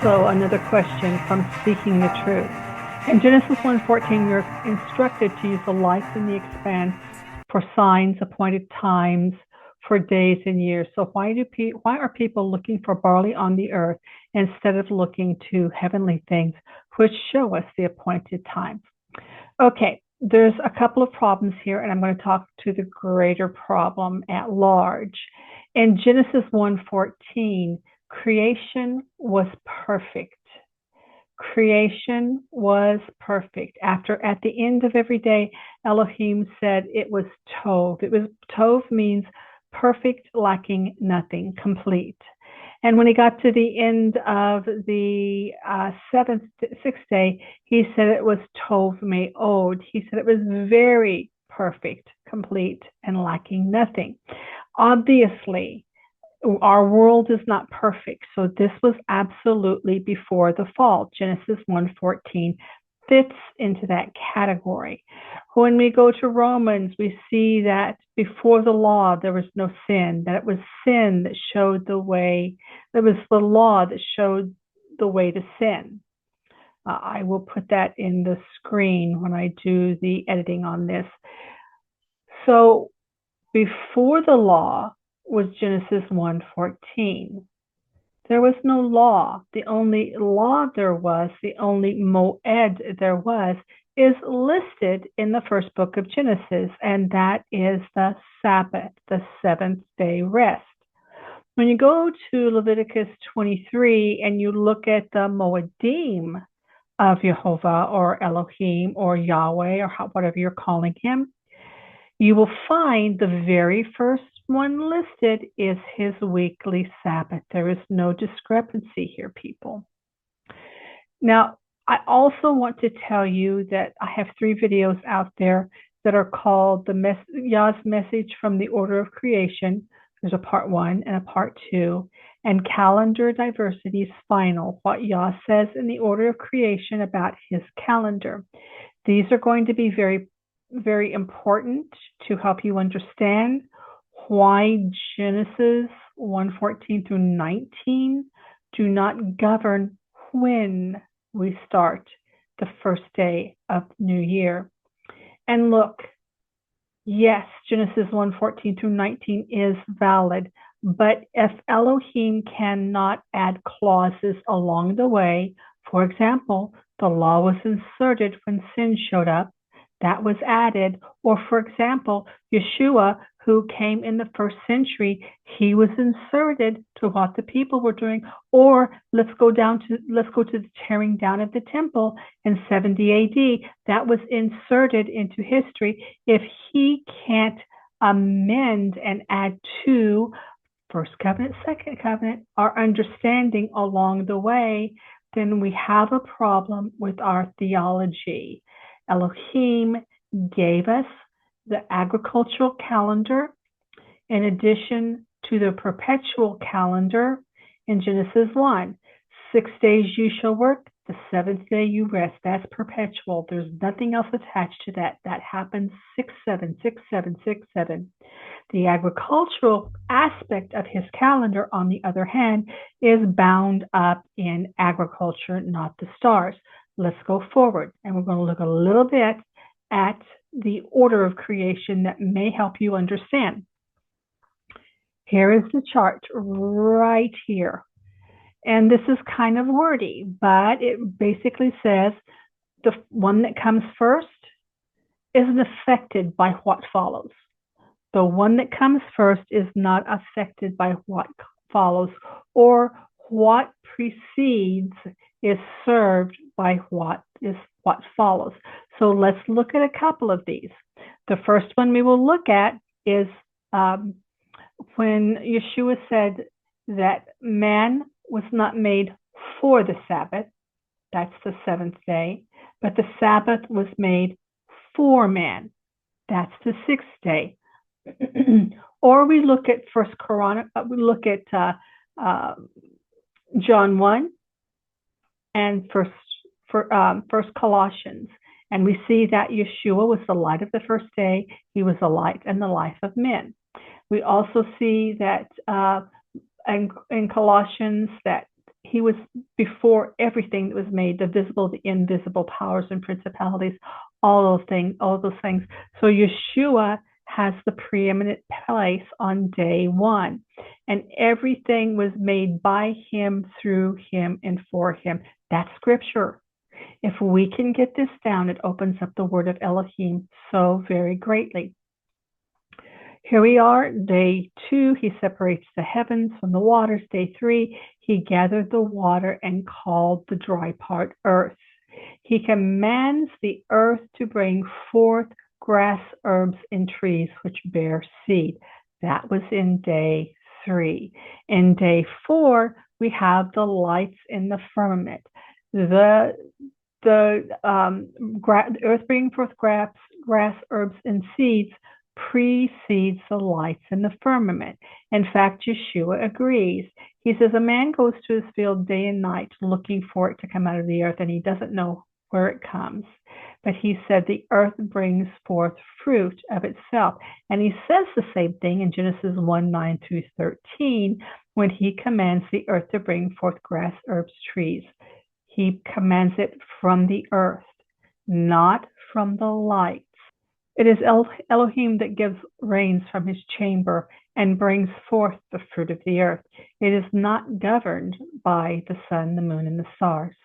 also another question from Seeking the Truth. In Genesis 1:14, you're instructed to use the lights in the expanse for signs, appointed times, for days and years. So why are people looking for barley on the earth instead of looking to heavenly things, which show us the appointed times? Okay, there's a couple of problems here, and I'm going to talk to the greater problem at large. In Genesis 1:14, creation was perfect. Creation was perfect. At the end of every day, Elohim said it was Tov. Tov means perfect, lacking nothing, complete. And when he got to the end of the sixth day, he said it was Tov Me'od. He said it was very perfect, complete, and lacking nothing. Obviously, our world is not perfect, so this was absolutely before the fall. Genesis 1:14 fits into that category. When we go to Romans, we see that before the law there was no sin, that it was sin that showed the way, it was the law that showed the way to sin. I will put that in the screen when I do the editing on this. So before the law was Genesis 1:14. There was no law. The only law there was, the only moed there was, is listed in the first book of Genesis, and that is the Sabbath, the seventh day rest. When you go to Leviticus 23 and you look at the moedim of Jehovah or Elohim or Yahweh or whatever you're calling him, you will find the very first one listed is his weekly Sabbath. There is no discrepancy here, people. Now, I also want to tell you that I have 3 videos out there that are called Yah's Message from the Order of Creation. There's a part 1 and a part 2. And Calendar Diversity's Final, what Yah says in the order of creation about his calendar. These are going to be very, very important to help you understand why Genesis 1:14 through 19 do not govern when we start the first day of New Year. And look, yes, Genesis 1:14 through 19 is valid, but if Elohim cannot add clauses along the way, for example, the law was inserted when sin showed up, that was added, or for example, Yeshua, who came in the first century, he was inserted to what the people were doing. Or let's go to the tearing down of the temple in 70 AD. That was inserted into history. If he can't amend and add to first covenant, second covenant, our understanding along the way, then we have a problem with our theology. Elohim gave us the agricultural calendar in addition to the perpetual calendar in Genesis 1. 6 days you shall work, the 7th day you rest. That's perpetual. There's nothing else attached to that. That happens 6/7, 6/7, 6/7. The agricultural aspect of his calendar, on the other hand, is bound up in agriculture, not the stars. Let's go forward, and we're going to look a little bit at the order of creation that may help you understand. Here is the chart right here. And this is kind of wordy, but it basically says the one that comes first isn't affected by what follows. The one that comes first is not affected by what follows, or what precedes is served by what follows. So let's look at a couple of these. The first one we will look at is when Yeshua said that man was not made for the Sabbath, that's the 7th day, but the Sabbath was made for man, that's the 6th day. Or we look at John 1 and First Colossians, and we see that Yeshua was the light of the first day. He was the light and the life of men. We also see that in Colossians that He was before everything that was made, the visible, the invisible powers and principalities, all those things. So Yeshua has the preeminent place on day one. And everything was made by him, through him, and for him. That's scripture. If we can get this down, it opens up the word of Elohim so very greatly. Here we are, day 2, he separates the heavens from the waters. Day 3, he gathered the water and called the dry part earth. He commands the earth to bring forth grass, herbs, and trees which bear seed. That was in day 3. In day 4, we have the lights in the firmament. The earth bringing forth grass, herbs, and seeds precedes the lights in the firmament. In fact, Yeshua agrees. He says, a man goes to his field day and night looking for it to come out of the earth, and he doesn't know where it comes. But he said the earth brings forth fruit of itself. And he says the same thing in Genesis 1:9 through 13, when he commands the earth to bring forth grass, herbs, trees. He commands it from the earth, not from the light. It is Elohim that gives rains from his chamber and brings forth the fruit of the earth. It is not governed by the sun, the moon, and the stars.